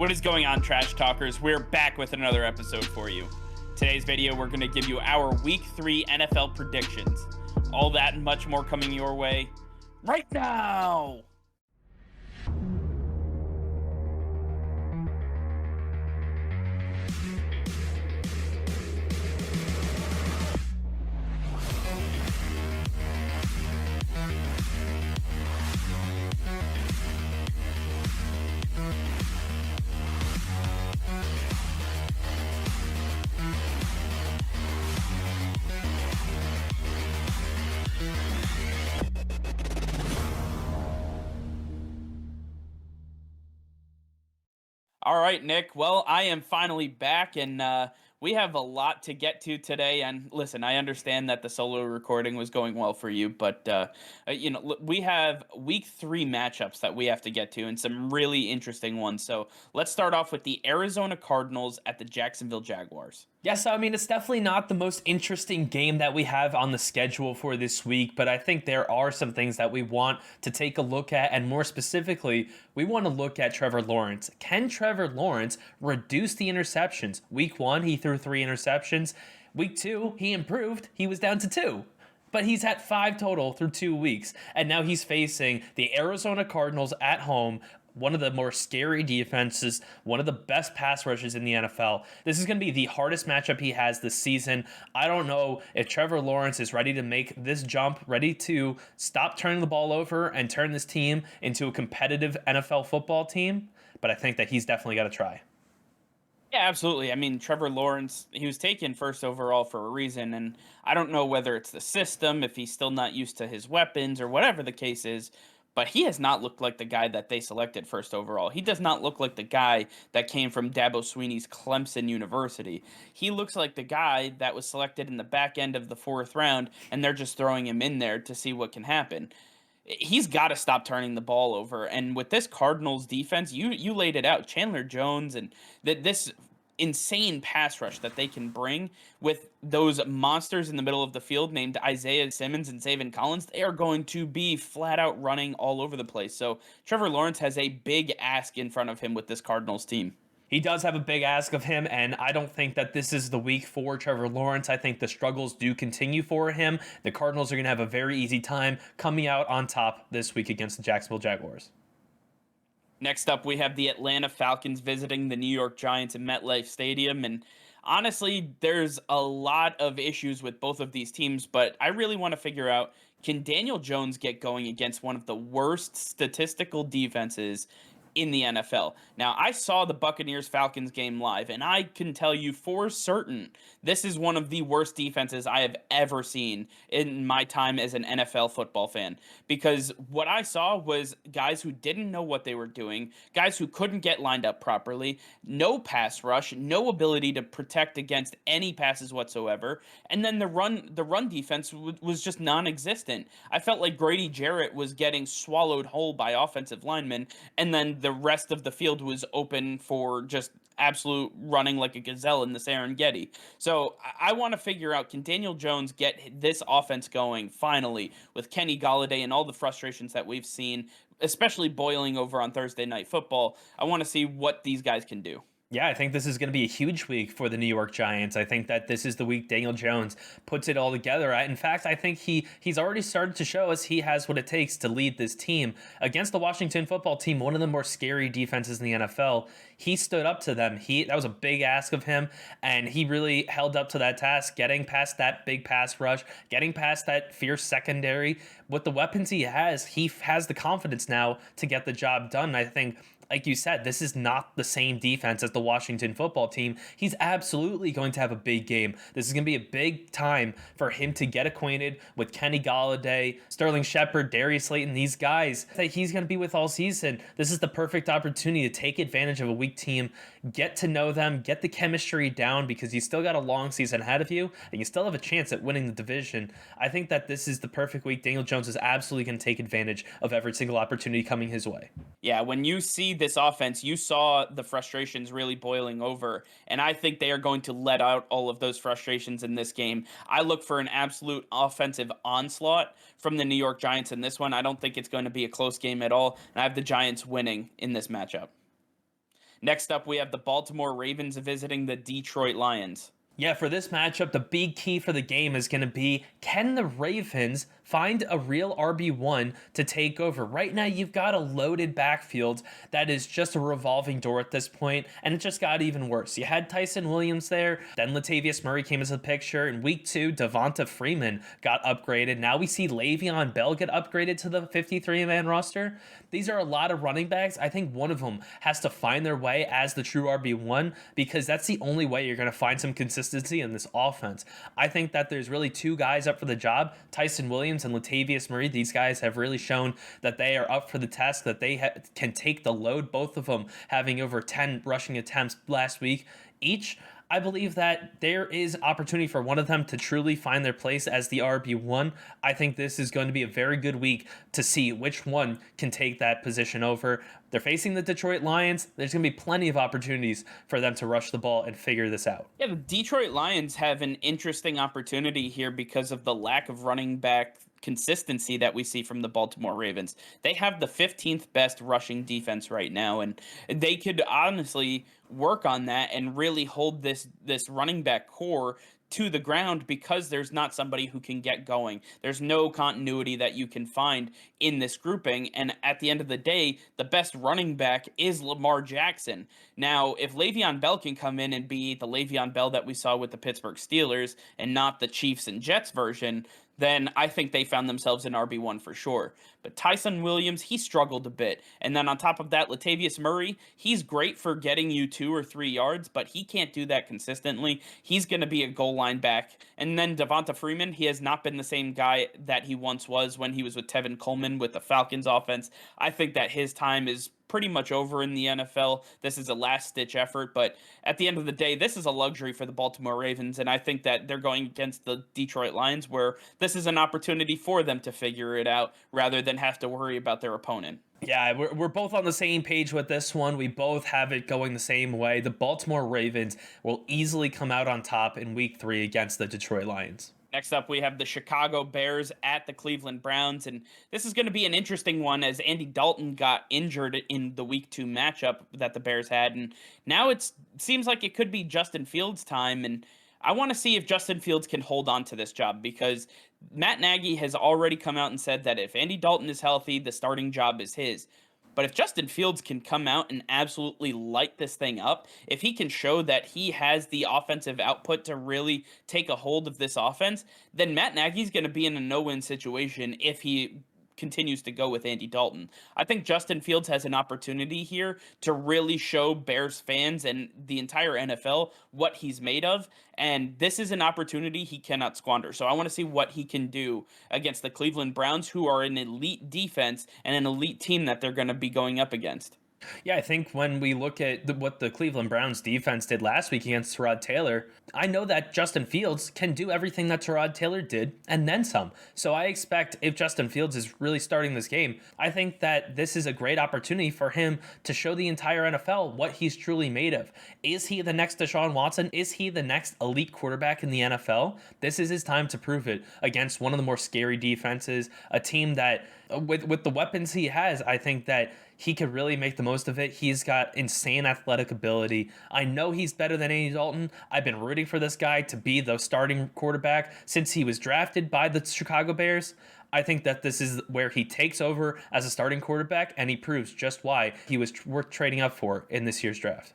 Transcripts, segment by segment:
What is going on, Trash Talkers? We're back with another episode for you. Today's video, we're going to give you our Week 3 NFL predictions. All that and much more coming your way right now! All right, Nick. Well, I am finally back, and we have a lot to get to today. And listen, I understand that the solo recording was going well for you, but we have Week 3 matchups that we have to get to, and some really interesting ones. So let's start off with the Arizona Cardinals at the Jacksonville Jaguars. Yes, I mean, it's definitely not the most interesting game that we have on the schedule for this week, but I think there are some things that we want to take a look at, and more specifically, we want to look at Trevor Lawrence. Can Trevor Lawrence reduce the interceptions? Week 1, he threw 3 interceptions. Week 2, he improved. He was down to 2. But he's at 5 total through 2 weeks, and now he's facing the Arizona Cardinals at home, one of the more scary defenses, one of the best pass rushes in the NFL. This is going to be the hardest matchup he has this season. I don't know if Trevor Lawrence is ready to make this jump, ready to stop turning the ball over and turn this team into a competitive NFL football team, but I think that he's definitely got to try. Yeah, absolutely. I mean, Trevor Lawrence, he was taken first overall for a reason, and I don't know whether it's the system, if he's still not used to his weapons, or whatever the case is, but he has not looked like the guy that they selected first overall. He does not look like the guy that came from Dabo Swinney's Clemson University. He looks like the guy that was selected in the back end of the 4th round, and they're just throwing him in there to see what can happen. He's got to stop turning the ball over. And with this Cardinals defense, you laid it out. Chandler Jones and this insane pass rush that they can bring with those monsters in the middle of the field named Isaiah Simmons and Zaven Collins, they are going to be flat out running all over the place. So Trevor Lawrence has a big ask in front of him with this Cardinals team. He does have a big ask of him, and I don't think that this is the week for Trevor Lawrence. I think the struggles do continue for him. The Cardinals are going to have a very easy time coming out on top this week against the Jacksonville Jaguars. Next up, we have the Atlanta Falcons visiting the New York Giants in MetLife Stadium. And honestly, there's a lot of issues with both of these teams, but I really want to figure out, can Daniel Jones get going against one of the worst statistical defenses in the NFL? Now, I saw the Buccaneers Falcons game live, and I can tell you for certain this is one of the worst defenses I have ever seen in my time as an NFL football fan, because what I saw was guys who didn't know what they were doing, guys who couldn't get lined up properly, no pass rush, no ability to protect against any passes whatsoever, and then the run defense was just non-existent. I felt like Grady Jarrett was getting swallowed whole by offensive linemen, and then the rest of the field was open for just absolute running like a gazelle in the Serengeti. So I want to figure out, can Daniel Jones get this offense going finally with Kenny Golladay and all the frustrations that we've seen, especially boiling over on Thursday Night Football? I want to see what these guys can do. Yeah, I think this is going to be a huge week for the New York Giants. I think that this is the week Daniel Jones puts it all together. In fact, I think he's already started to show us he has what it takes to lead this team against the Washington football team, one of the more scary defenses in the NFL. He stood up to them. That was a big ask of him, and he really held up to that task, getting past that big pass rush, getting past that fierce secondary. With the weapons he has the confidence now to get the job done. I think, like you said, this is not the same defense as the Washington football team. He's absolutely going to have a big game. This is going to be a big time for him to get acquainted with Kenny Golladay, Sterling Shepard, Darius Slayton, these guys that he's going to be with all season. This is the perfect opportunity to take advantage of a weak team, get to know them, get the chemistry down, because you still got a long season ahead of you, and you still have a chance at winning the division. I think that this is the perfect week. Daniel Jones is absolutely going to take advantage of every single opportunity coming his way. Yeah, when you see this offense, you saw the frustrations really boiling over, and I think they are going to let out all of those frustrations in this game. I look for an absolute offensive onslaught from the New York Giants in this one. I don't think it's going to be a close game at all, and I have the Giants winning in this matchup. Next up, we have the Baltimore Ravens visiting the Detroit Lions. Yeah, for this matchup, the big key for the game is going to be, can the Ravens find a real RB1 to take over? Right now, you've got a loaded backfield that is just a revolving door at this point, and it just got even worse. You had Tyson Williams there, then Latavius Murray came into the picture. In week 2, Devonta Freeman got upgraded. Now we see Le'Veon Bell get upgraded to the 53-man roster. These are a lot of running backs. I think one of them has to find their way as the true RB1 because that's the only way you're going to find some consistency in this offense. I think that there's really two guys up for the job, Tyson Williams and Latavius Murray. These guys have really shown that they are up for the task, that they can take the load, both of them having over 10 rushing attempts last week each. I believe that there is opportunity for one of them to truly find their place as the RB1. I think this is going to be a very good week to see which one can take that position over. They're facing the Detroit Lions. There's going to be plenty of opportunities for them to rush the ball and figure this out. Yeah, the Detroit Lions have an interesting opportunity here because of the lack of running back consistency that we see from the Baltimore Ravens. They have the 15th best rushing defense right now, and they could honestly work on that and really hold this running back core to the ground because there's not somebody who can get going. There's no continuity that you can find in this grouping. And at the end of the day, the best running back is Lamar Jackson. Now, if Le'Veon Bell can come in and be the Le'Veon Bell that we saw with the Pittsburgh Steelers and not the Chiefs and Jets version, then I think they found themselves an RB1 for sure. But Tyson Williams, he struggled a bit. And then on top of that, Latavius Murray, he's great for getting you 2 or 3 yards, but he can't do that consistently. He's going to be a goal line back. And then Devonta Freeman, he has not been the same guy that he once was when he was with Tevin Coleman with the Falcons offense. I think that his time is pretty much over in the NFL. This is a last-ditch effort, but at the end of the day, this is a luxury for the Baltimore Ravens, and I think that they're going against the Detroit Lions, where this is an opportunity for them to figure it out rather than have to worry about their opponent. Yeah, we're both on the same page with this one. We both have it going the same way. The Baltimore Ravens will easily come out on top in week 3 against the Detroit Lions. Next up, we have the Chicago Bears at the Cleveland Browns, and this is going to be an interesting one as Andy Dalton got injured in the Week 2 matchup that the Bears had, and now it seems like it could be Justin Fields' time, and I want to see if Justin Fields can hold on to this job because Matt Nagy has already come out and said that if Andy Dalton is healthy, the starting job is his. But if Justin Fields can come out and absolutely light this thing up, if he can show that he has the offensive output to really take a hold of this offense, then Matt Nagy's going to be in a no-win situation if he continues to go with Andy Dalton. I think Justin Fields has an opportunity here to really show Bears fans and the entire NFL what he's made of, and this is an opportunity he cannot squander. So I want to see what he can do against the Cleveland Browns, who are an elite defense and an elite team that they're going to be going up against. Yeah, I think when we look at what the Cleveland Browns defense did last week against Tyrod Taylor, I know that Justin Fields can do everything that Tyrod Taylor did and then some. So I expect if Justin Fields is really starting this game, I think that this is a great opportunity for him to show the entire NFL what he's truly made of. Is he the next Deshaun Watson? Is he the next elite quarterback in the NFL? This is his time to prove it against one of the more scary defenses, a team that with the weapons he has, I think that he could really make the most of it. He's got insane athletic ability. I know he's better than Andy Dalton. I've been rooting for this guy to be the starting quarterback since he was drafted by the Chicago Bears. I think that this is where he takes over as a starting quarterback, and he proves just why he was worth trading up for in this year's draft.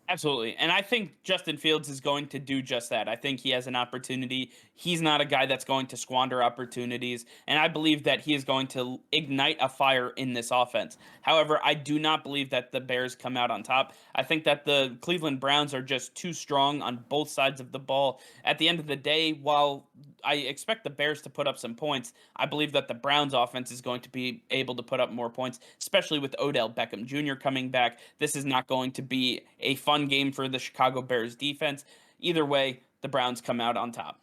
Absolutely. And I think Justin Fields is going to do just that. I think he has an opportunity. He's not a guy that's going to squander opportunities. And I believe that he is going to ignite a fire in this offense. However, I do not believe that the Bears come out on top. I think that the Cleveland Browns are just too strong on both sides of the ball. At the end of the day, while I expect the Bears to put up some points, I believe that the Browns offense is going to be able to put up more points, especially with Odell Beckham Jr. coming back. This is not going to be a fun game for the Chicago Bears defense. Either way, the Browns come out on top.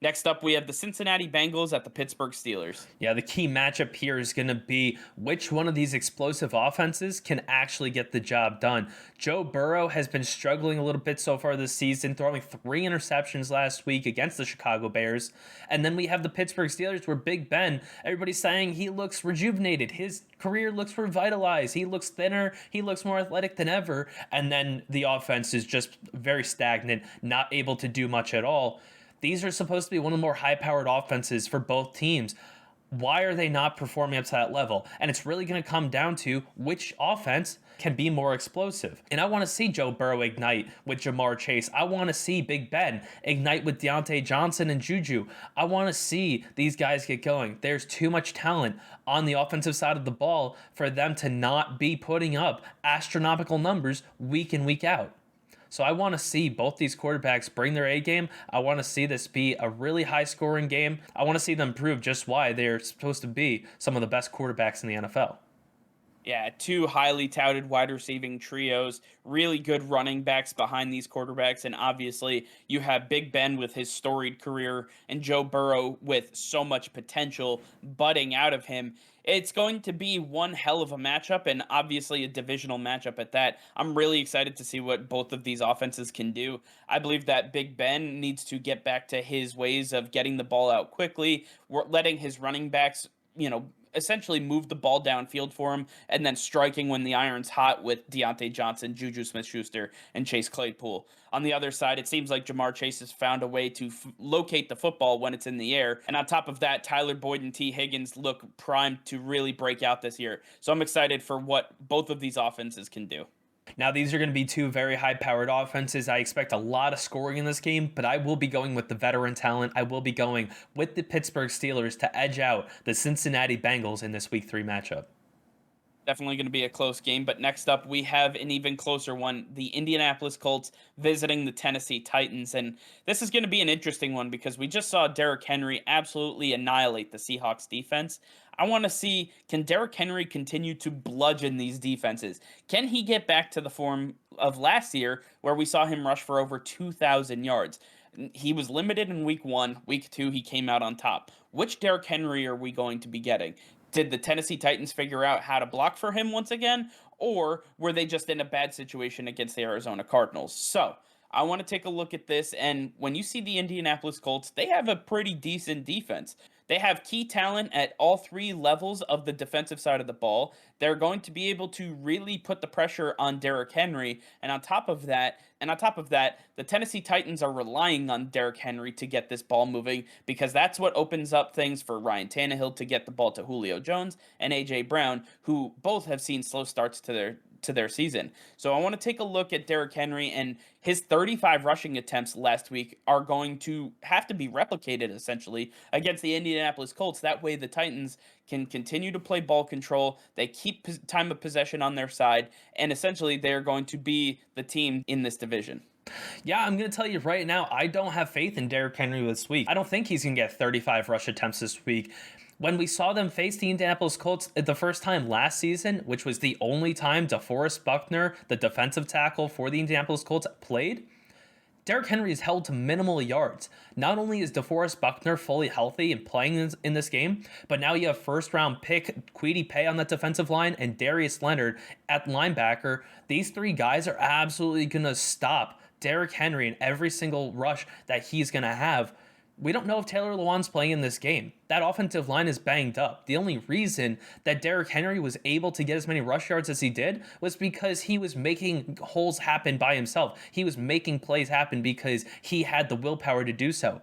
Next up, we have the Cincinnati Bengals at the Pittsburgh Steelers. Yeah, the key matchup here is going to be which one of these explosive offenses can actually get the job done. Joe Burrow has been struggling a little bit so far this season, throwing 3 interceptions last week against the Chicago Bears. And then we have the Pittsburgh Steelers where Big Ben, everybody's saying he looks rejuvenated. His career looks revitalized. He looks thinner. He looks more athletic than ever. And then the offense is just very stagnant, not able to do much at all. These are supposed to be one of the more high-powered offenses for both teams. Why are they not performing up to that level? And it's really going to come down to which offense can be more explosive. And I want to see Joe Burrow ignite with Jamar Chase. I want to see Big Ben ignite with Deontay Johnson and Juju. I want to see these guys get going. There's too much talent on the offensive side of the ball for them to not be putting up astronomical numbers week in, week out. So I want to see both these quarterbacks bring their A game. I want to see this be a really high scoring game. I want to see them prove just why they're supposed to be some of the best quarterbacks in the NFL. Yeah, two highly touted wide receiving trios, really good running backs behind these quarterbacks, and obviously you have Big Ben with his storied career and Joe Burrow with so much potential budding out of him. It's going to be one hell of a matchup, and obviously a divisional matchup at that. I'm really excited to see what both of these offenses can do. I believe that Big Ben needs to get back to his ways of getting the ball out quickly, letting his running backs, essentially move the ball downfield for him, and then striking when the iron's hot with Deontay Johnson, Juju Smith-Schuster, and Chase Claypool. On the other side, it seems like Jamar Chase has found a way to locate the football when it's in the air. And on top of that, Tyler Boyd and T. Higgins look primed to really break out this year. So I'm excited for what both of these offenses can do. Now, these are going to be two very high-powered offenses. I expect a lot of scoring in this game, but I will be going with the veteran talent. I will be going with the Pittsburgh Steelers to edge out the Cincinnati Bengals in this Week 3 matchup. Definitely going to be a close game, but next up we have an even closer one, the Indianapolis Colts visiting the Tennessee Titans, and this is going to be an interesting one because we just saw Derrick Henry absolutely annihilate the Seahawks defense. I want to see, can Derrick Henry continue to bludgeon these defenses? Can he get back to the form of last year where we saw him rush for over 2,000 yards? He was limited in week 1. Week 2, he came out on top. Which Derrick Henry are we going to be getting? Did the Tennessee Titans figure out how to block for him once again? Or were they just in a bad situation against the Arizona Cardinals? So, I want to take a look at this, and when you see the Indianapolis Colts, they have a pretty decent defense. They have key talent at all three levels of the defensive side of the ball. They're going to be able to really put the pressure on Derrick Henry, and on top of that, the Tennessee Titans are relying on Derrick Henry to get this ball moving because that's what opens up things for Ryan Tannehill to get the ball to Julio Jones and AJ Brown, who both have seen slow starts to their season. So I want to take a look at Derrick Henry, and his 35 rushing attempts last week are going to have to be replicated essentially against the Indianapolis Colts. That way the Titans can continue to play ball control. They keep time of possession on their side, and essentially they're going to be the team in this division. Yeah, I'm going to tell you right now, I don't have faith in Derrick Henry this week. I don't think he's going to get 35 rush attempts this week. When we saw them face the Indianapolis Colts the first time last season, which was the only time DeForest Buckner, the defensive tackle for the Indianapolis Colts, played, Derrick Henry is held to minimal yards. Not only is DeForest Buckner fully healthy and playing in this game, but now you have first-round pick Kwity Paye on that defensive line and Darius Leonard at linebacker. These three guys are absolutely going to stop Derrick Henry in every single rush that he's going to have. We don't know if Taylor Lewan's playing in this game. That offensive line is banged up. The only reason that Derrick Henry was able to get as many rush yards as he did was because he was making holes happen by himself. He was making plays happen because he had the willpower to do so.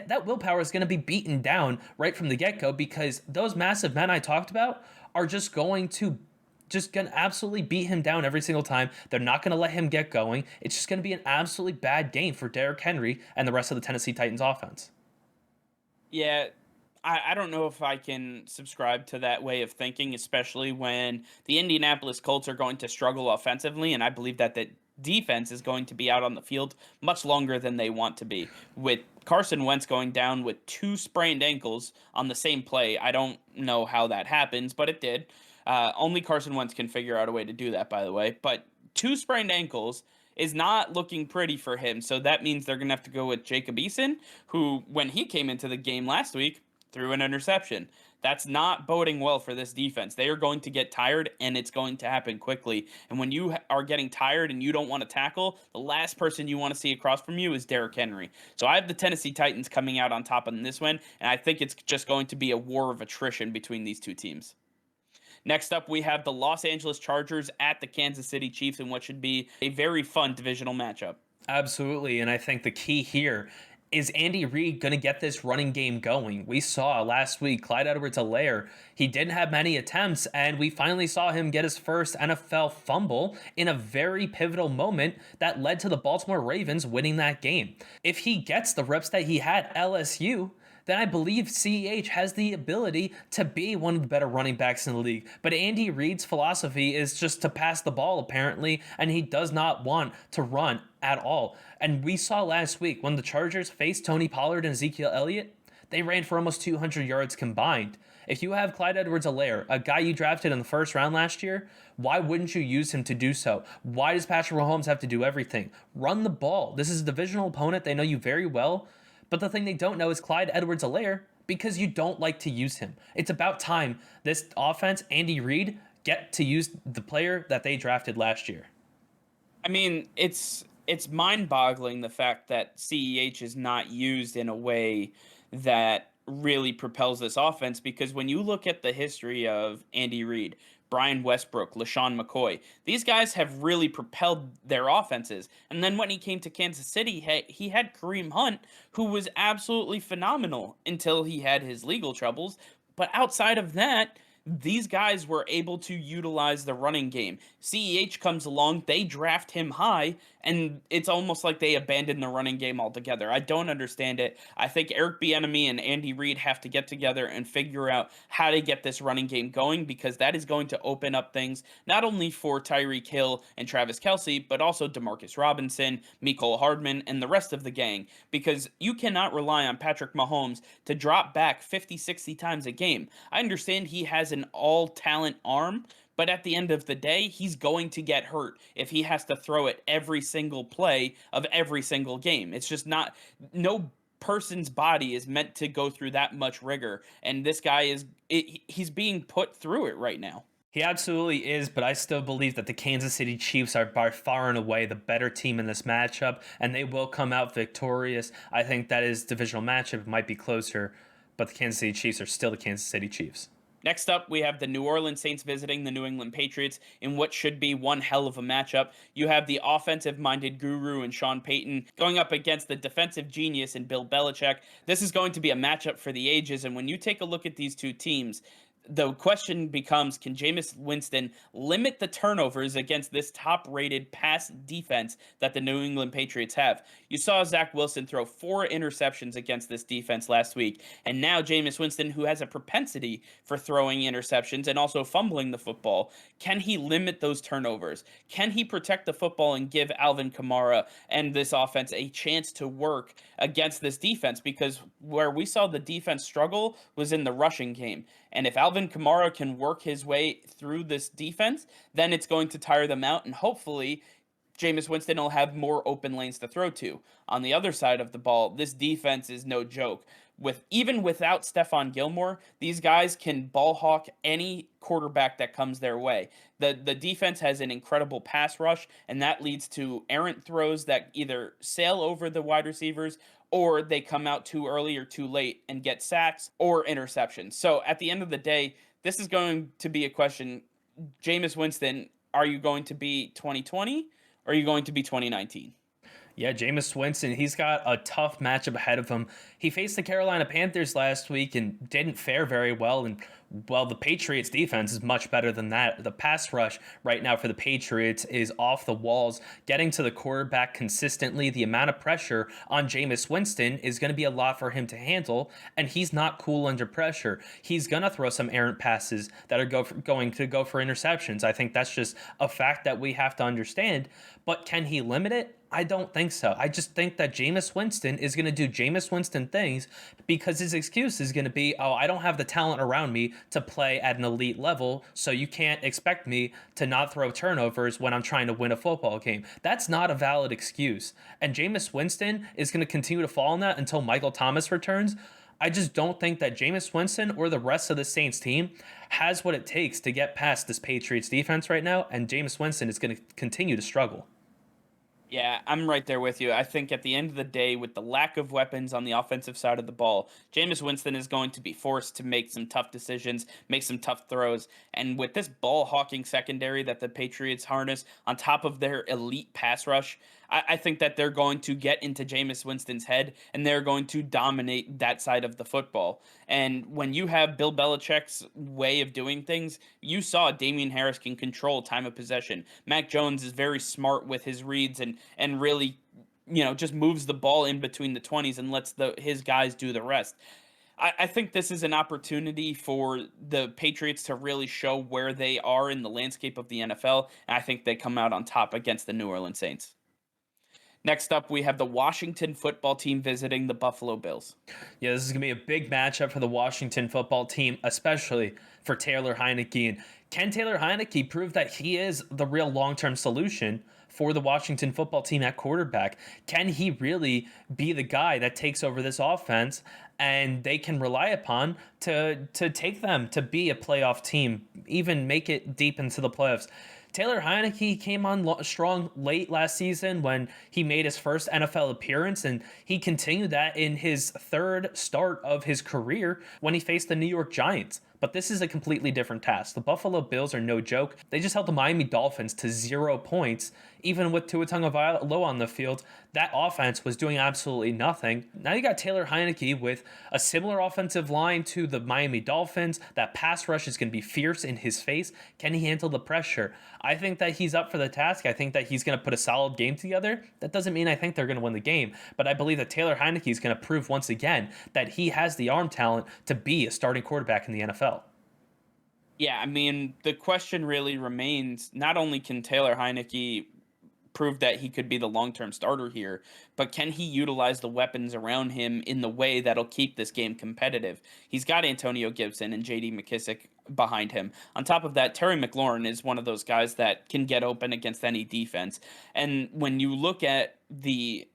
That willpower is going to be beaten down right from the get-go because those massive men I talked about are just going to absolutely beat him down every single time. They're not going to let him get going. It's just going to be an absolutely bad game for Derrick Henry and the rest of the Tennessee Titans offense. Yeah, I don't know if I can subscribe to that way of thinking, especially when the Indianapolis Colts are going to struggle offensively, and I believe that the defense is going to be out on the field much longer than they want to be. With Carson Wentz going down with 2 sprained ankles on the same play, I don't know how that happens, but it did. Only Carson Wentz can figure out a way to do that, by the way. But 2 sprained ankles, is not looking pretty for him. So that means they're going to have to go with Jacob Eason, who, when he came into the game last week, threw an interception. That's not boding well for this defense. They are going to get tired, and it's going to happen quickly. And when you are getting tired and you don't want to tackle, the last person you want to see across from you is Derrick Henry. So I have the Tennessee Titans coming out on top on this one, and I think it's just going to be a war of attrition between these two teams. Next up, we have the Los Angeles Chargers at the Kansas City Chiefs in what should be a very fun divisional matchup. Absolutely. And I think the key here is Andy Reid going to get this running game going? We saw last week Clyde Edwards-Helaire. He didn't have many attempts, and we finally saw him get his first NFL fumble in a very pivotal moment that led to the Baltimore Ravens winning that game. If he gets the reps that he had at LSU, then I believe CEH has the ability to be one of the better running backs in the league. But Andy Reid's philosophy is just to pass the ball, apparently, and he does not want to run at all. And we saw last week when the Chargers faced Tony Pollard and Ezekiel Elliott, they ran for almost 200 yards combined. If you have Clyde Edwards-Helaire, a guy you drafted in the first round last year, why wouldn't you use him to do so? Why does Patrick Mahomes have to do everything? Run the ball. This is a divisional opponent. They know you very well. But the thing they don't know is Clyde Edwards-Helaire, because you don't like to use him. It's about time this offense, Andy Reid, get to use the player that they drafted last year. I mean, it's mind-boggling the fact that CEH is not used in a way that really propels this offense, because when you look at the history of Andy Reid, Brian Westbrook, LaShawn McCoy, these guys have really propelled their offenses. And then when he came to Kansas City, he had Kareem Hunt, who was absolutely phenomenal until he had his legal troubles. But outside of that, these guys were able to utilize the running game. CEH comes along, they draft him high, and it's almost like they abandon the running game altogether. I don't understand it. I think Eric Bieniemy and Andy Reid have to get together and figure out how to get this running game going, because that is going to open up things not only for Tyreek Hill and Travis Kelce, but also Demarcus Robinson, Mecole Hardman, and the rest of the gang, because you cannot rely on Patrick Mahomes to drop back 50, 60 times a game. I understand he has an all-talent arm, but at the end of the day, he's going to get hurt if he has to throw it every single play of every single game. It's just not, no person's body is meant to go through that much rigor, and this guy he's being put through it right now. He absolutely is, but I still believe that the Kansas City Chiefs are by far and away the better team in this matchup, and they will come out victorious. I think that is divisional matchup. It might be closer, but the Kansas City Chiefs are still the Kansas City Chiefs. Next up, we have the New Orleans Saints visiting the New England Patriots in what should be one hell of a matchup. You have the offensive-minded guru and Sean Payton going up against the defensive genius in Bill Belichick. This is going to be a matchup for the ages, and when you take a look at these two teams, the question becomes, can Jameis Winston limit the turnovers against this top-rated pass defense that the New England Patriots have? You saw Zach Wilson throw 4 interceptions against this defense last week, and now Jameis Winston, who has a propensity for throwing interceptions and also fumbling the football, can he limit those turnovers? Can he protect the football and give Alvin Kamara and this offense a chance to work against this defense? Because where we saw the defense struggle was in the rushing game. And if Alvin Kamara can work his way through this defense, then it's going to tire them out, and hopefully Jameis Winston will have more open lanes to throw to. On the other side of the ball, this defense is no joke. Even without Stephon Gilmore, these guys can ball hawk any quarterback that comes their way. The defense has an incredible pass rush, and that leads to errant throws that either sail over the wide receivers, or they come out too early or too late and get sacks or interceptions. So at the end of the day, this is going to be a question. Jameis Winston, are you going to be 2020 or are you going to be 2019? Yeah, Jameis Winston, he's got a tough matchup ahead of him. He faced the Carolina Panthers last week and didn't fare very well. And, well, the Patriots defense is much better than that. The pass rush right now for the Patriots is off the walls. Getting to the quarterback consistently, the amount of pressure on Jameis Winston is going to be a lot for him to handle, and he's not cool under pressure. He's going to throw some errant passes that are going to go for interceptions. I think that's just a fact that we have to understand. But can he limit it? I don't think so. I just think that Jameis Winston is going to do Jameis Winston things, because his excuse is going to be, oh, I don't have the talent around me to play at an elite level, so you can't expect me to not throw turnovers when I'm trying to win a football game. That's not a valid excuse. And Jameis Winston is going to continue to fall in that until Michael Thomas returns. I just don't think that Jameis Winston or the rest of the Saints team has what it takes to get past this Patriots defense right now, and Jameis Winston is going to continue to struggle. Yeah, I'm right there with you. I think at the end of the day, with the lack of weapons on the offensive side of the ball, Jameis Winston is going to be forced to make some tough decisions, make some tough throws. And with this ball hawking secondary that the Patriots harness on top of their elite pass rush, I think that they're going to get into Jameis Winston's head and they're going to dominate that side of the football. And when you have Bill Belichick's way of doing things, you saw Damian Harris can control time of possession. Mac Jones is very smart with his reads and really, just moves the ball in between the 20s and lets his guys do the rest. I think this is an opportunity for the Patriots to really show where they are in the landscape of the NFL, and I think they come out on top against the New Orleans Saints. Next up, we have the Washington football team visiting the Buffalo Bills. Yeah, this is going to be a big matchup for the Washington football team, especially for Taylor Heineke. And can Taylor Heineke prove that he is the real long-term solution for the Washington football team at quarterback? Can he really be the guy that takes over this offense and they can rely upon to take them to be a playoff team, even make it deep into the playoffs? Taylor Heineke came on strong late last season when he made his first NFL appearance, and he continued that in his third start of his career when he faced the New York Giants. But this is a completely different task. The Buffalo Bills are no joke. They just held the Miami Dolphins to 0 points. Even with Tua Tagovailoa on the field, that offense was doing absolutely nothing. Now you got Taylor Heineke with a similar offensive line to the Miami Dolphins. That pass rush is going to be fierce in his face. Can he handle the pressure? I think that he's up for the task. I think that he's going to put a solid game together. That doesn't mean I think they're going to win the game, but I believe that Taylor Heineke is going to prove once again that he has the arm talent to be a starting quarterback in the NFL. Yeah, I mean, the question really remains, not only can Taylor Heineke prove that he could be the long-term starter here, but can he utilize the weapons around him in the way that'll keep this game competitive? He's got Antonio Gibson and JD McKissick behind him. On top of that, Terry McLaurin is one of those guys that can get open against any defense. And when you look at the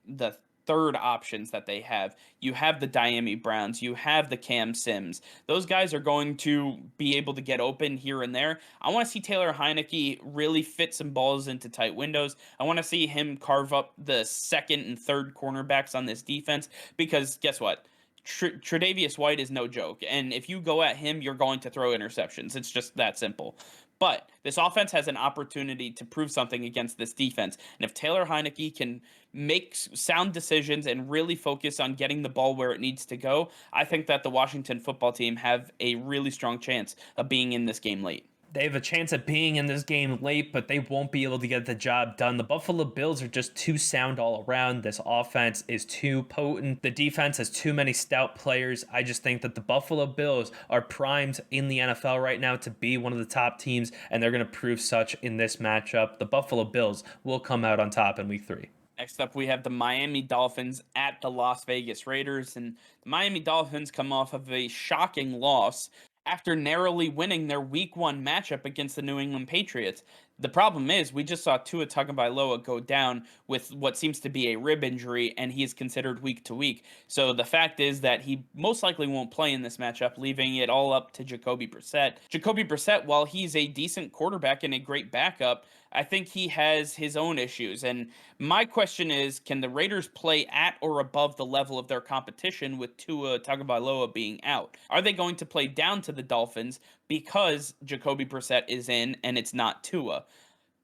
third options that they have, you have the Diami Browns, you have the Cam Sims. Those guys are going to be able to get open here and there. I want to see Taylor Heineke really fit some balls into tight windows. I want to see him carve up the second and third cornerbacks on this defense, because guess what? Tre'Davious White is no joke, and if you go at him, you're going to throw interceptions. It's just that simple. But this offense has an opportunity to prove something against this defense. And if Taylor Heineke can make sound decisions and really focus on getting the ball where it needs to go, I think that the Washington football team have a really strong chance of being in this game late. They have a chance at being in this game late, but they won't be able to get the job done. The Buffalo Bills are just too sound all around. This offense is too potent. The defense has too many stout players. I just think that the Buffalo Bills are primed in the NFL right now to be one of the top teams, and they're going to prove such in this matchup. The Buffalo Bills will come out on top in Week 3. Next up, we have the Miami Dolphins at the Las Vegas Raiders, and the Miami Dolphins come off of a shocking loss after narrowly winning their Week 1 matchup against the New England Patriots. The problem is, we just saw Tua Tagovailoa go down with what seems to be a rib injury, and he is considered week to week. So the fact is that he most likely won't play in this matchup, leaving it all up to Jacoby Brissett. Jacoby Brissett, while he's a decent quarterback and a great backup, I think he has his own issues. And my question is, can the Raiders play at or above the level of their competition with Tua Tagovailoa being out? Are they going to play down to the Dolphins because Jacoby Brissett is in and it's not Tua?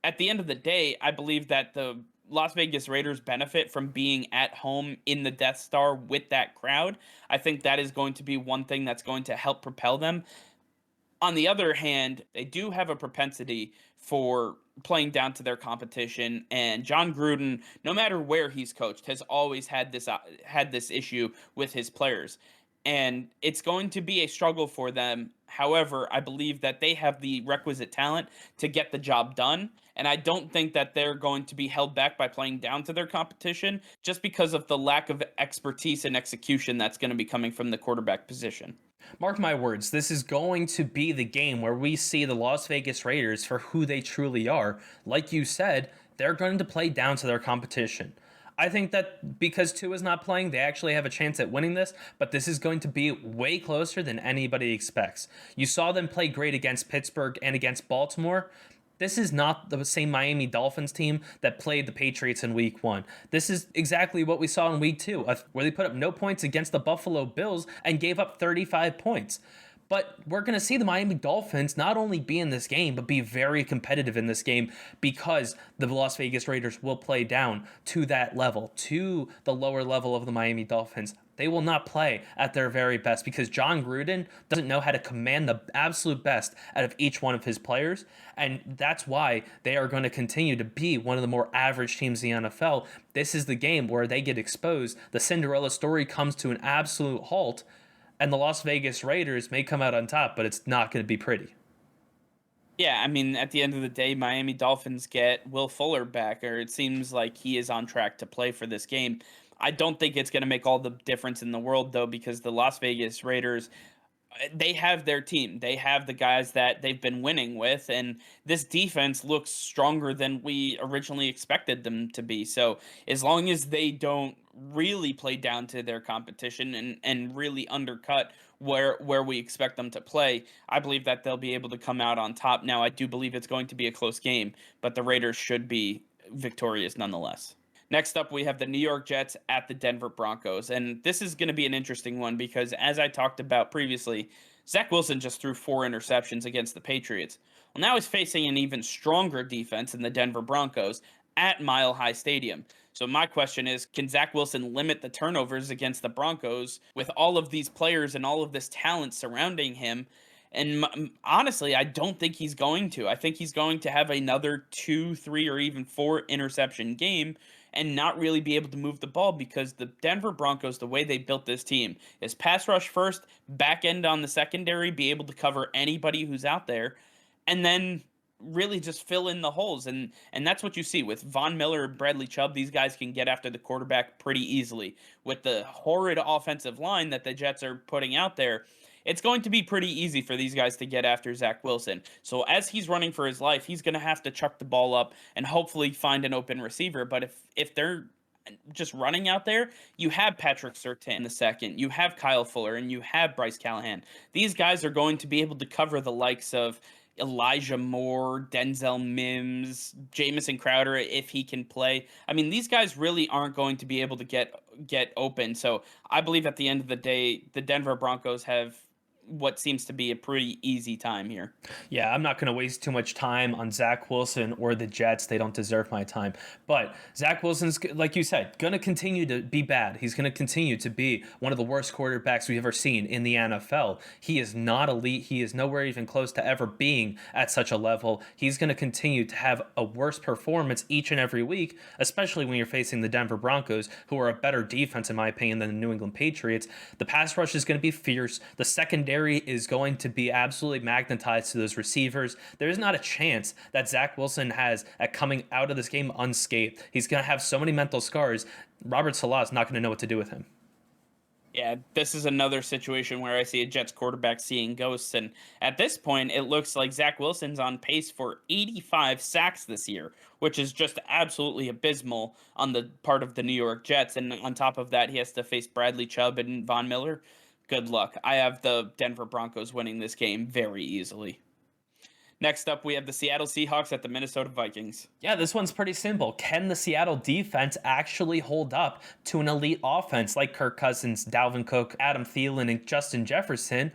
At the end of the day, I believe that the Las Vegas Raiders benefit from being at home in the Death Star with that crowd. I think that is going to be one thing that's going to help propel them. On the other hand, they do have a propensity for playing down to their competition, and John Gruden, no matter where he's coached, has always had this issue with his players. And it's going to be a struggle for them. However, I believe that they have the requisite talent to get the job done. And I don't think that they're going to be held back by playing down to their competition just because of the lack of expertise and execution that's going to be coming from the quarterback position. Mark my words, this is going to be the game where we see the Las Vegas Raiders for who they truly are. Like you said, they're going to play down to their competition. I think that because Tua is not playing, they actually have a chance at winning this, but this is going to be way closer than anybody expects. You saw them play great against Pittsburgh and against Baltimore. This is not the same Miami Dolphins team that played the Patriots in week one. This is exactly what we saw in week two, where they put up no points against the Buffalo Bills and gave up 35 points. But we're going to see the Miami Dolphins not only be in this game, but be very competitive in this game because the Las Vegas Raiders will play down to that level, to the lower level of the Miami Dolphins. They will not play at their very best because John Gruden doesn't know how to command the absolute best out of each one of his players. And that's why they are going to continue to be one of the more average teams in the NFL. This is the game where they get exposed. The Cinderella story comes to an absolute halt. And the Las Vegas Raiders may come out on top, but it's not going to be pretty. Yeah, I mean, at the end of the day, Miami Dolphins get Will Fuller back, or it seems like he is on track to play for this game. I don't think it's going to make all the difference in the world, though, because the Las Vegas Raiders, they have their team. They have the guys that they've been winning with, and this defense looks stronger than we originally expected them to be. So as long as they don't really play down to their competition and really undercut where we expect them to play, I believe that they'll be able to come out on top. Now, I do believe it's going to be a close game, but the Raiders should be victorious nonetheless. Next up, we have the New York Jets at the Denver Broncos. And this is going to be an interesting one because, as I talked about previously, Zach Wilson just threw 4 interceptions against the Patriots. Well, now he's facing an even stronger defense in the Denver Broncos at Mile High Stadium. So my question is, can Zach Wilson limit the turnovers against the Broncos with all of these players and all of this talent surrounding him? And honestly, I don't think he's going to. I think he's going to have another 2, 3, or even 4 interception game and not really be able to move the ball because the Denver Broncos, the way they built this team, is pass rush first, back end on the secondary, be able to cover anybody who's out there, and then really just fill in the holes. And that's what you see with Von Miller and Bradley Chubb. These guys can get after the quarterback pretty easily. With the horrid offensive line that the Jets are putting out there, it's going to be pretty easy for these guys to get after Zach Wilson. So as he's running for his life, he's going to have to chuck the ball up and hopefully find an open receiver. But if they're just running out there, you have Patrick Surtain in the second, you have Kyle Fuller, and you have Bryce Callahan. These guys are going to be able to cover the likes of Elijah Moore, Denzel Mims, Jamison Crowder if he can play. I mean, these guys really aren't going to be able to get open. So I believe at the end of the day, the Denver Broncos have what seems to be a pretty easy time here. Yeah, I'm not going to waste too much time on Zach Wilson or the Jets. They don't deserve my time. But Zach Wilson's, like you said, going to continue to be bad. He's going to continue to be one of the worst quarterbacks we've ever seen in the NFL. He is not elite. He is nowhere even close to ever being at such a level. He's going to continue to have a worse performance each and every week, especially when you're facing the Denver Broncos, who are a better defense, in my opinion, than the New England Patriots. The pass rush is going to be fierce. The secondary is going to be absolutely magnetized to those receivers. There's not a chance that Zach Wilson has at coming out of this game unscathed. He's going to have so many mental scars. Robert Salah is not going to know what to do with him. Yeah, this is another situation where I see a Jets quarterback seeing ghosts. And at this point, it looks like Zach Wilson's on pace for 85 sacks this year, which is just absolutely abysmal on the part of the New York Jets. And on top of that, he has to face Bradley Chubb and Von Miller. Good luck. I have the Denver Broncos winning this game very easily. Next up, we have the Seattle Seahawks at the Minnesota Vikings. Yeah, this one's pretty simple. Can the Seattle defense actually hold up to an elite offense like Kirk Cousins, Dalvin Cook, Adam Thielen, and Justin Jefferson?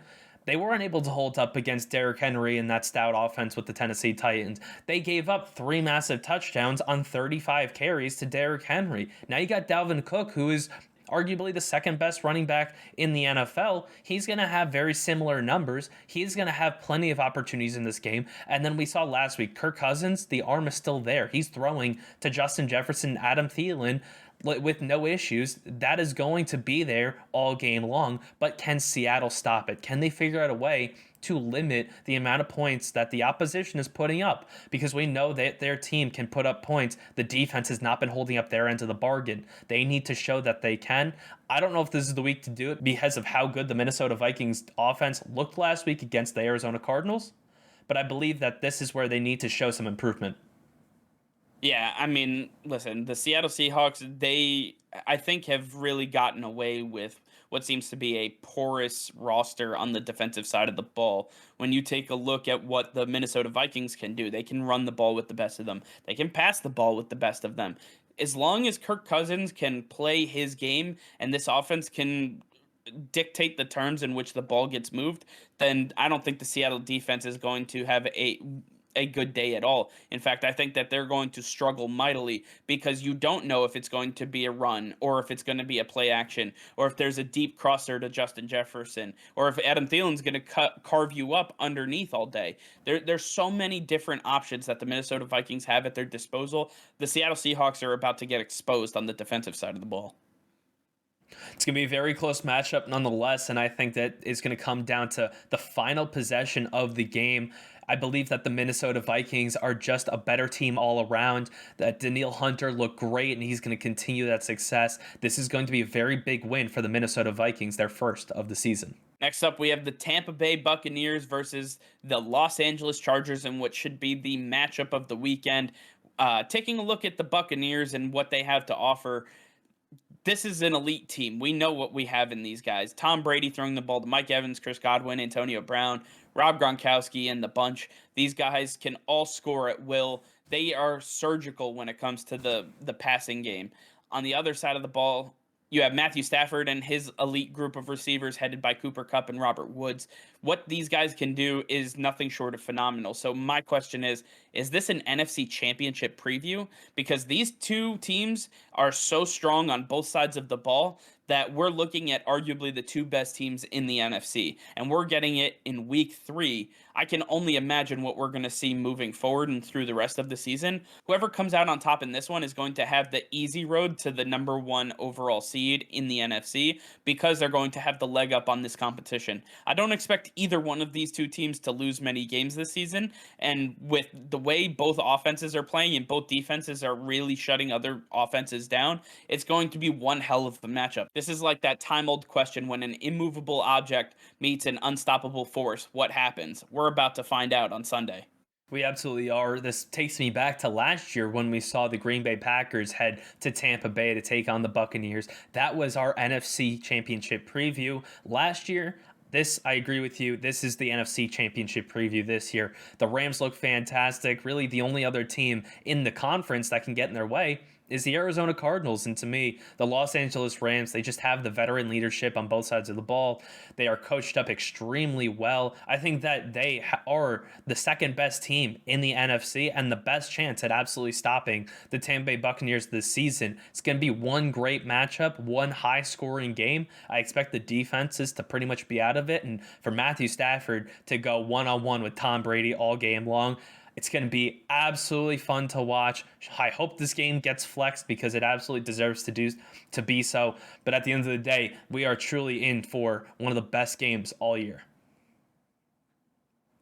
They weren't able to hold up against Derrick Henry and that stout offense with the Tennessee Titans. They gave up 3 massive touchdowns on 35 carries to Derrick Henry. Now you got Dalvin Cook, who is arguably the second best running back in the NFL. He's going to have very similar numbers. He's going to have plenty of opportunities in this game. And then we saw last week, Kirk Cousins, the arm is still there. He's throwing to Justin Jefferson, Adam Thielen with no issues. That is going to be there all game long. But can Seattle stop it? Can they figure out a way to limit the amount of points that the opposition is putting up? Because we know that their team can put up points. The defense has not been holding up their end of the bargain. They need to show that they can. I don't know if this is the week to do it because of how good the Minnesota Vikings offense looked last week against the Arizona Cardinals, but I believe that this is where they need to show some improvement. Yeah, I mean, listen, the Seattle Seahawks, I think, have really gotten away with what seems to be a porous roster on the defensive side of the ball. When you take a look at what the Minnesota Vikings can do, they can run the ball with the best of them, they can pass the ball with the best of them. As long as Kirk Cousins can play his game and this offense can dictate the terms in which the ball gets moved, then I don't think the Seattle defense is going to have a good day at all. In fact, I think that they're going to struggle mightily because you don't know if it's going to be a run or if it's going to be a play action or if there's a deep crosser to Justin Jefferson or if Adam Thielen's going to carve you up underneath all day. There's so many different options that the Minnesota Vikings have at their disposal. The Seattle Seahawks are about to get exposed on the defensive side of the ball. It's going to be a very close matchup nonetheless, and I think that it's going to come down to the final possession of the game. I believe that the Minnesota Vikings are just a better team all around, that Danielle Hunter looked great, and he's going to continue that success. This is going to be a very big win for the Minnesota Vikings, their first of the season. Next up, we have the Tampa Bay Buccaneers versus the Los Angeles Chargers in what should be the matchup of the weekend. Taking a look at the Buccaneers and what they have to offer, this is an elite team. We know what we have in these guys. Tom Brady throwing the ball to Mike Evans, Chris Godwin, Antonio Brown, Rob Gronkowski, and the bunch. These guys can all score at will. They are surgical when it comes to the passing game. On the other side of the ball, you have Matthew Stafford and his elite group of receivers headed by Cooper Kupp and Robert Woods. What these guys can do is nothing short of phenomenal. So my question is this an NFC Championship preview? Because these two teams are so strong on both sides of the ball that we're looking at arguably the two best teams in the NFC, and we're getting it in week 3. I can only imagine what we're going to see moving forward and through the rest of the season. Whoever comes out on top in this one is going to have the easy road to the number 1 overall seed in the NFC because they're going to have the leg up on this competition. I don't expect either one of these two teams to lose many games this season, and with the way both offenses are playing and both defenses are really shutting other offenses down, it's going to be one hell of a matchup. This is like that time-old question: when an immovable object meets an unstoppable force, what happens? We're about to find out on Sunday. We absolutely are. This takes me back to last year when we saw the Green Bay Packers head to Tampa Bay to take on the Buccaneers. That was our NFC Championship preview last year. This, I agree with you. This is the NFC Championship preview this year. The Rams look fantastic. Really, the only other team in the conference that can get in their way is the Arizona Cardinals. And to me, the Los Angeles Rams, they just have the veteran leadership on both sides of the ball. They are coached up extremely well. I think that they are the second best team in the NFC and the best chance at absolutely stopping the Tampa Bay Buccaneers this season. It's going to be one great matchup, one high scoring game. I expect the defenses to pretty much be out of it, and for Matthew Stafford to go one-on-one with Tom Brady all game long. It's going to be absolutely fun to watch. I hope this game gets flexed because it absolutely deserves to be so. But at the end of the day, we are truly in for one of the best games all year.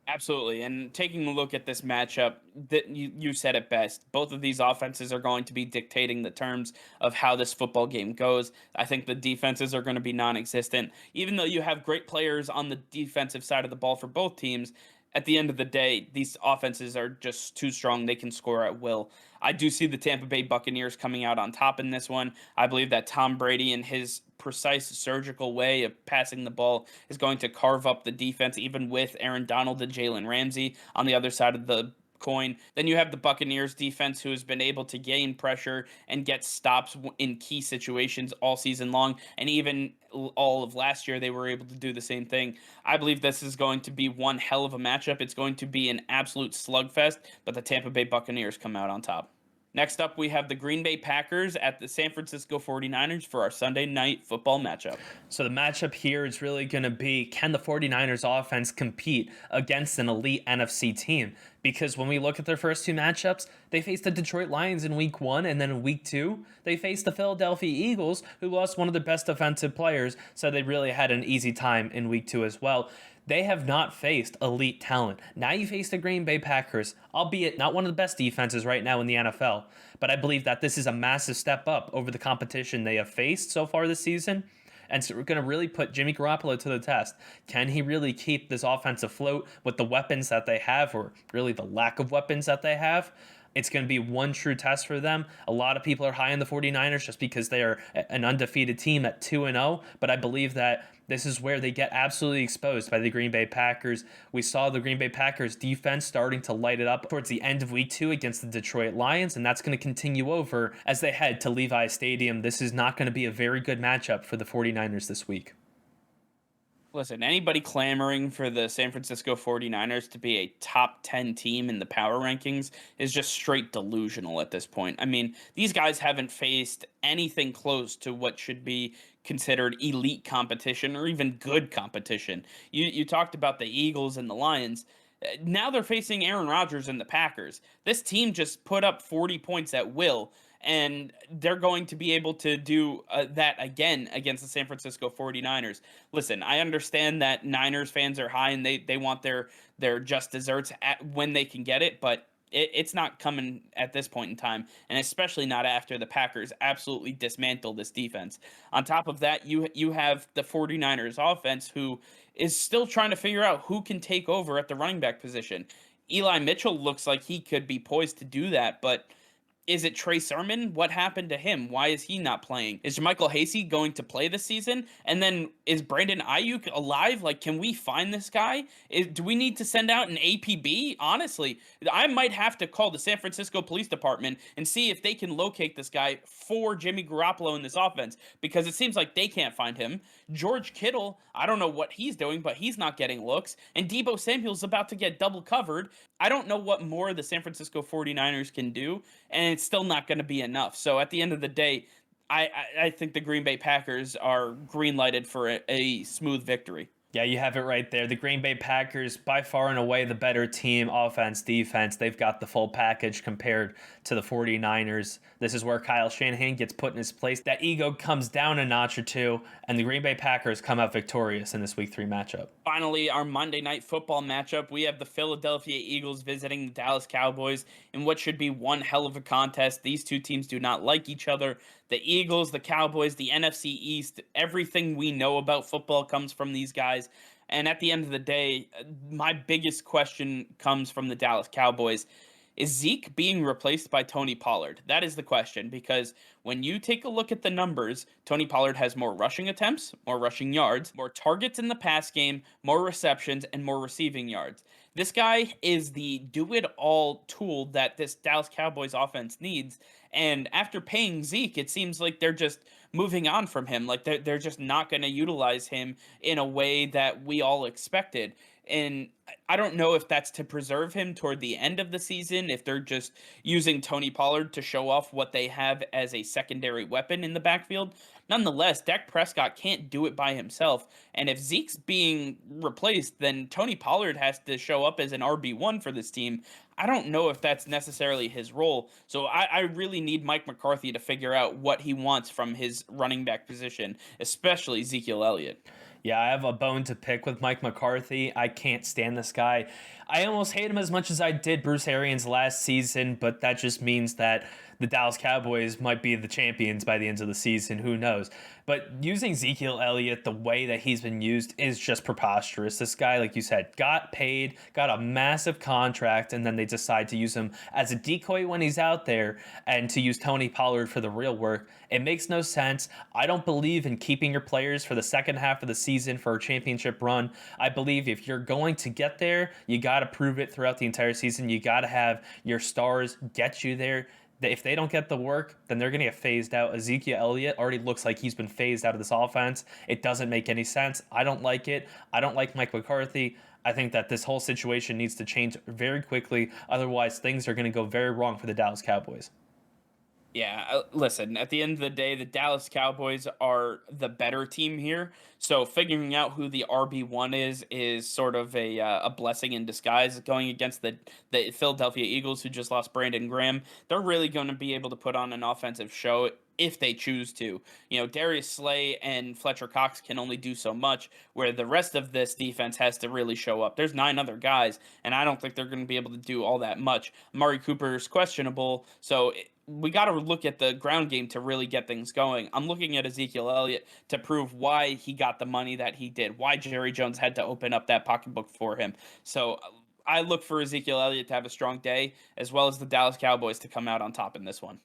Absolutely. And taking a look at this matchup, that you said it best. Both of these offenses are going to be dictating the terms of how this football game goes. I think the defenses are going to be non-existent. Even though you have great players on the defensive side of the ball for both teams, at the end of the day, these offenses are just too strong. They can score at will. I do see the Tampa Bay Buccaneers coming out on top in this one. I believe that Tom Brady and his precise surgical way of passing the ball is going to carve up the defense, even with Aaron Donald and Jalen Ramsey on the other side of the coin. Then you have the Buccaneers defense, who has been able to gain pressure and get stops in key situations all season long, and even all of last year they were able to do the same thing. I believe this is going to be one hell of a matchup. It's going to be an absolute slugfest, but the Tampa Bay Buccaneers come out on top. Next up, we have the Green Bay Packers at the San Francisco 49ers for our Sunday night football matchup. So the matchup here is really going to be, can the 49ers offense compete against an elite NFC team? Because when we look at their first two matchups, they faced the Detroit Lions in week 1, and then in week 2, they faced the Philadelphia Eagles, who lost one of their best defensive players, so they really had an easy time in week 2 as well. They have not faced elite talent. Now you face the Green Bay Packers, albeit not one of the best defenses right now in the NFL, but I believe that this is a massive step up over the competition they have faced so far this season. And so we're going to really put Jimmy Garoppolo to the test. Can he really keep this offense afloat with the weapons that they have, or really the lack of weapons that they have? It's going to be one true test for them. A lot of people are high on the 49ers just because they are an undefeated team at 2-0, but I believe that this is where they get absolutely exposed by the Green Bay Packers. We saw the Green Bay Packers defense starting to light it up towards the end of week 2 against the Detroit Lions, and that's going to continue over as they head to Levi Stadium. This is not going to be a very good matchup for the 49ers this week. Listen, anybody clamoring for the San Francisco 49ers to be a top 10 team in the power rankings is just straight delusional at this point. I mean, these guys haven't faced anything close to what should be considered elite competition or even good competition. You talked about the Eagles and the Lions. Now they're facing Aaron Rodgers and the Packers. This team just put up 40 points at will, and they're going to be able to do that again against the San Francisco 49ers. Listen, I understand that Niners fans are high and they want their just desserts when they can get it, but it's not coming at this point in time, and especially not after the Packers absolutely dismantle this defense. On top of that, you have the 49ers offense, who is still trying to figure out who can take over at the running back position. Eli Mitchell looks like he could be poised to do that, but is it Trey Sermon? What happened to him? Why is he not playing? Is Michael Hasty going to play this season? And then is Brandon Ayuk alive? Like, can we find this guy? Do we need to send out an APB? Honestly, I might have to call the San Francisco Police Department and see if they can locate this guy for Jimmy Garoppolo in this offense, because it seems like they can't find him. George Kittle, I don't know what he's doing, but he's not getting looks. And Deebo Samuel's about to get double covered. I don't know what more the San Francisco 49ers can do, and it's still not going to be enough. So at the end of the day, I think the Green Bay Packers are green lighted for a smooth victory. Yeah, you have it right there. The Green Bay Packers, by far and away the better team, offense, defense. They've got the full package compared to the 49ers. This is where Kyle Shanahan gets put in his place. That ego comes down a notch or two, and the Green Bay Packers come out victorious in this Week 3 matchup. Finally, our Monday Night Football matchup, we have the Philadelphia Eagles visiting the Dallas Cowboys in what should be one hell of a contest. These two teams do not like each other. The Eagles, the Cowboys, the NFC East, everything we know about football comes from these guys. And at the end of the day, my biggest question comes from the Dallas Cowboys. Is Zeke being replaced by Tony Pollard? That is the question, because when you take a look at the numbers, Tony Pollard has more rushing attempts, more rushing yards, more targets in the pass game, more receptions, and more receiving yards. This guy is the do-it-all tool that this Dallas Cowboys offense needs. And after paying Zeke, it seems like they're just moving on from him. Like they're just not going to utilize him in a way that we all expected. And I don't know if that's to preserve him toward the end of the season, if they're just using Tony Pollard to show off what they have as a secondary weapon in the backfield. Nonetheless, Dak Prescott can't do it by himself. And if Zeke's being replaced, then Tony Pollard has to show up as an RB1 for this team. I don't know if that's necessarily his role. So I really need Mike McCarthy to figure out what he wants from his running back position, especially Ezekiel Elliott. Yeah, I have a bone to pick with Mike McCarthy. I can't stand this guy. I almost hate him as much as I did Bruce Arians last season, but that just means that the Dallas Cowboys might be the champions by the end of the season. Who knows? But using Ezekiel Elliott the way that he's been used is just preposterous. This guy, like you said, got paid, got a massive contract, and then they decide to use him as a decoy when he's out there and to use Tony Pollard for the real work. It makes no sense. I don't believe in keeping your players for the second half of the season for a championship run. I believe if you're going to get there, you got to prove it throughout the entire season. You got to have your stars get you there. If they don't get the work, then they're going to get phased out. Ezekiel Elliott already looks like he's been phased out of this offense. It doesn't make any sense. I don't like it. I don't like Mike McCarthy. I think that this whole situation needs to change very quickly. Otherwise, things are going to go very wrong for the Dallas Cowboys. Yeah, listen, at the end of the day, the Dallas Cowboys are the better team here. So figuring out who the RB1 is sort of a blessing in disguise. Going against the Philadelphia Eagles, who just lost Brandon Graham, they're really going to be able to put on an offensive show if they choose to. You know, Darius Slay and Fletcher Cox can only do so much, where the rest of this defense has to really show up. There's 9 other guys, and I don't think they're going to be able to do all that much. Amari Cooper is questionable, so we got to look at the ground game to really get things going. I'm looking at Ezekiel Elliott to prove why he got the money that he did, why Jerry Jones had to open up that pocketbook for him. So I look for Ezekiel Elliott to have a strong day, as well as the Dallas Cowboys to come out on top in this one.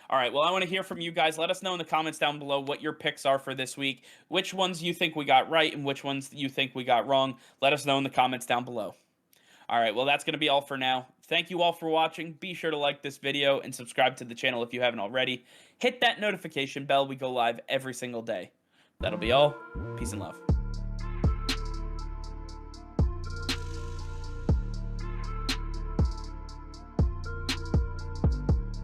All right, well, I want to hear from you guys. Let us know in the comments down below what your picks are for this week, which ones you think we got right and which ones you think we got wrong. Let us know in the comments down below. All right, well, that's going to be all for now. Thank you all for watching. Be sure to like this video and subscribe to the channel if you haven't already. Hit that notification bell. We go live every single day. That'll be all. Peace and love.